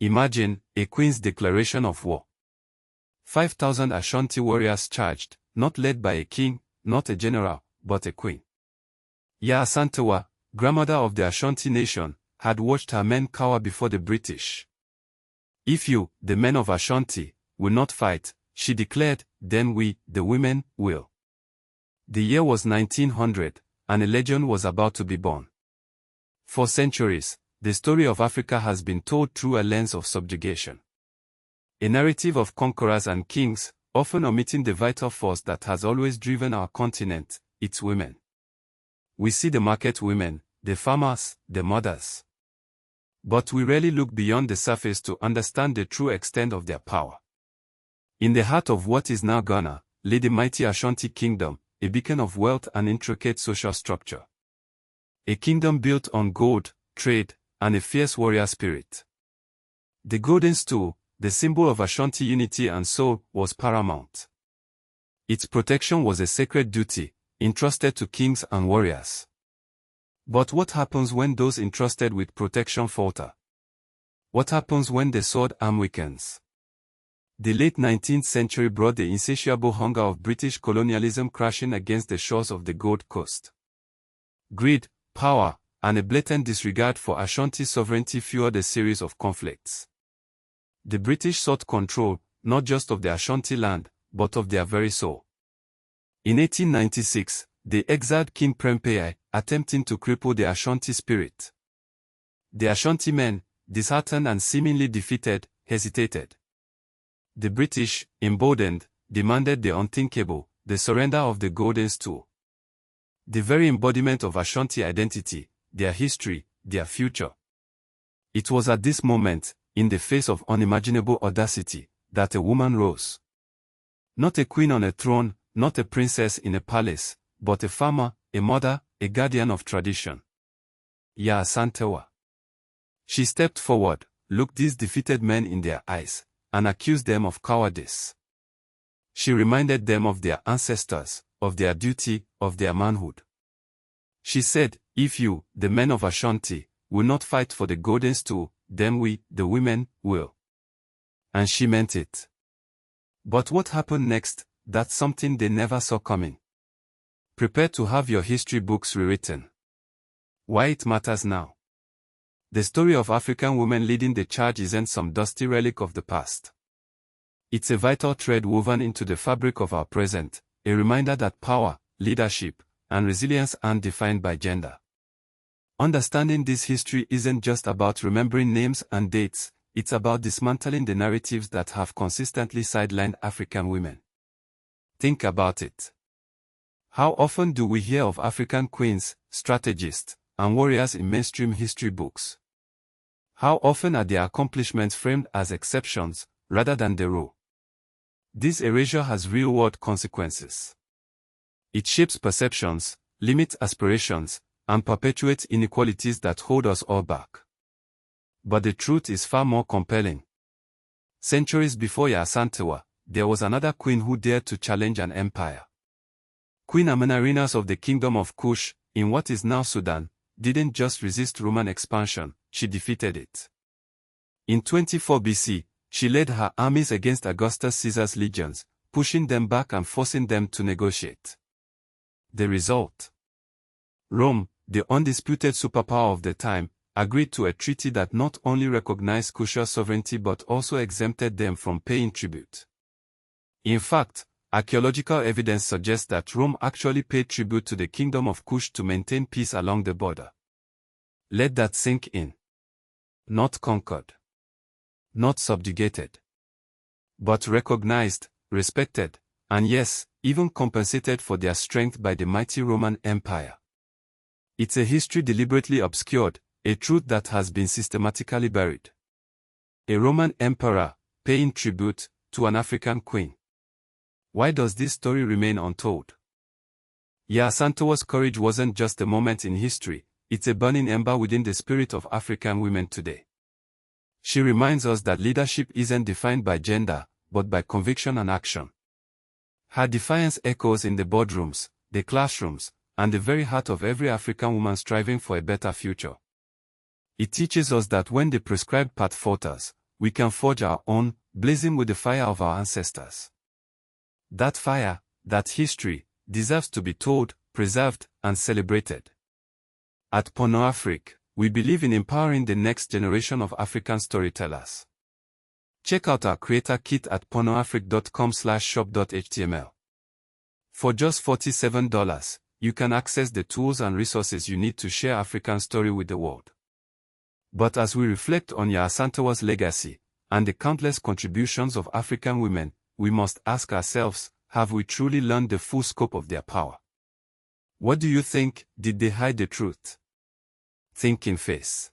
Imagine a queen's declaration of war. 5,000 Ashanti warriors charged, not led by a king, not a general, but a queen. Yaa Asantewaa, grandmother of the Ashanti nation, had watched her men cower before the British. If you, the men of Ashanti, will not fight, she declared, then we, the women, will. The year was 1900, and a legend was about to be born. For centuries, the story of Africa has been told through a lens of subjugation. A narrative of conquerors and kings, often omitting the vital force that has always driven our continent, its women. We see the market women, the farmers, the mothers. But we rarely look beyond the surface to understand the true extent of their power. In the heart of what is now Ghana, lay the mighty Ashanti kingdom, a beacon of wealth and intricate social structure. A kingdom built on gold, trade, and a fierce warrior spirit. The Golden Stool, the symbol of Ashanti unity and soul, was paramount. Its protection was a sacred duty, entrusted to kings and warriors. But what happens when those entrusted with protection falter? What happens when the sword arm weakens? The late 19th century brought the insatiable hunger of British colonialism crashing against the shores of the Gold Coast. Greed, power, and a blatant disregard for Ashanti sovereignty fueled a series of conflicts. The British sought control, not just of the Ashanti land, but of their very soul. In 1896, they exiled King Prempeh, attempting to cripple the Ashanti spirit. The Ashanti men, disheartened and seemingly defeated, hesitated. The British, emboldened, demanded the unthinkable, the surrender of the Golden Stool. The very embodiment of Ashanti identity, their history, their future. It was at this moment, in the face of unimaginable audacity, that a woman rose. Not a queen on a throne, not a princess in a palace, but a farmer, a mother, a guardian of tradition. Yaa Asantewaa. She stepped forward, looked these defeated men in their eyes, and accused them of cowardice. She reminded them of their ancestors, of their duty, of their manhood. She said, if you, the men of Ashanti, will not fight for the Golden Stool, then we, the women, will. And she meant it. But what happened next? That's something they never saw coming. Prepare to have your history books rewritten. Why it matters now. The story of African women leading the charge isn't some dusty relic of the past. It's a vital thread woven into the fabric of our present, a reminder that power, leadership, and resilience aren't defined by gender. Understanding this history isn't just about remembering names and dates, it's about dismantling the narratives that have consistently sidelined African women. Think about it. How often do we hear of African queens, strategists, and warriors in mainstream history books? How often are their accomplishments framed as exceptions, rather than the rule? This erasure has real-world consequences. It shapes perceptions, limits aspirations, and perpetuates inequalities that hold us all back. But the truth is far more compelling. Centuries before Yaa Asantewaa, there was another queen who dared to challenge an empire. Queen Amanirenas of the Kingdom of Kush, in what is now Sudan, didn't just resist Roman expansion, she defeated it. In 24 BC, she led her armies against Augustus Caesar's legions, pushing them back and forcing them to negotiate. The result? Rome, the undisputed superpower of the time, agreed to a treaty that not only recognized Kushan sovereignty but also exempted them from paying tribute. In fact, archaeological evidence suggests that Rome actually paid tribute to the Kingdom of Kush to maintain peace along the border. Let that sink in. Not conquered. Not subjugated. But recognized, respected, and yes, even compensated for their strength by the mighty Roman Empire. It's a history deliberately obscured, a truth that has been systematically buried. A Roman emperor, paying tribute to an African queen. Why does this story remain untold? Yaa Asantewaa's courage wasn't just a moment in history, it's a burning ember within the spirit of African women today. She reminds us that leadership isn't defined by gender, but by conviction and action. Her defiance echoes in the boardrooms, the classrooms, and the very heart of every African woman striving for a better future. It teaches us that when the prescribed path falters, we can forge our own, blazing with the fire of our ancestors. That fire, that history, deserves to be told, preserved, and celebrated. At Pan-Afric, we believe in empowering the next generation of African storytellers. Check out our creator kit at panafric.com/shop.html. For just $47, you can access the tools and resources you need to share African story with the world. But as we reflect on Yaa Asantewa's legacy, and the countless contributions of African women, we must ask ourselves, have we truly learned the full scope of their power? What do you think? Did they hide the truth? Think in face.